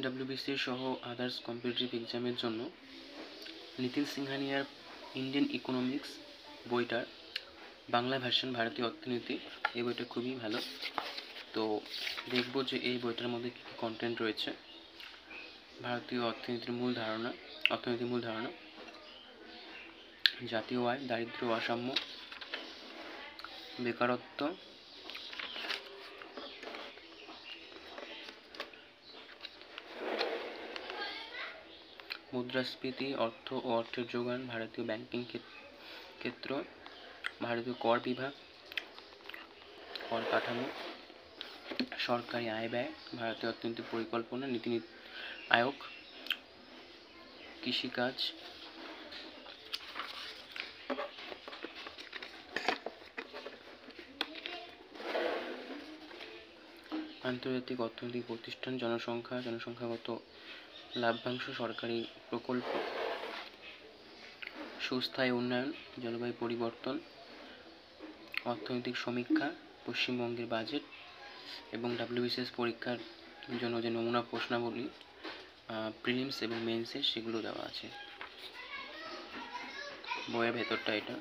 WBC সহ others competitive এক্সামের জন্য নিতিন সিংহানিয়ার ইন্ডিয়ান ইকোনমিক্স বইটার বাংলা ভার্সন ভারতীয় অর্থনীতি, এই বইটা খুবই ভালো। তো দেখব যে এই বইটার মধ্যে কী কী কন্টেন্ট রয়েছে। ভারতীয় অর্থনীতির মূল ধারণা, জাতীয় আয়, দারিদ্র্য, অসাম্য, বেকারত্ব, মুদ্রাস্ফীতি, অর্থ ও অর্থের যোগান, ভারতীয় ব্যাংকিং ক্ষেত্র, ভারতীয় কর বিভাগ, কর কাঠামো, সরকারি আয় ব্যয়, ভারতীয় অর্থনৈতিক পরিকল্পনা, নীতি আয়োগ, কৃষিকাজ, আন্তর্জাতিক অর্থনৈতিক প্রতিষ্ঠান, জনসংখ্যাগত লাভ্যাংশ, সরকারি প্রকল্প, সুস্থায়ী উন্নয়ন, জলবায়ু পরিবর্তন, অর্থনৈতিক সমীক্ষা, পশ্চিমবঙ্গের বাজেট এবং ডাব্লিউবিসিএস পরীক্ষার জন্য যে নমুনা প্রশ্নাবলী প্রিলিমস এবং মেন্সের সেগুলো দেওয়া আছে। বইয়ের ভেতরটা এটা।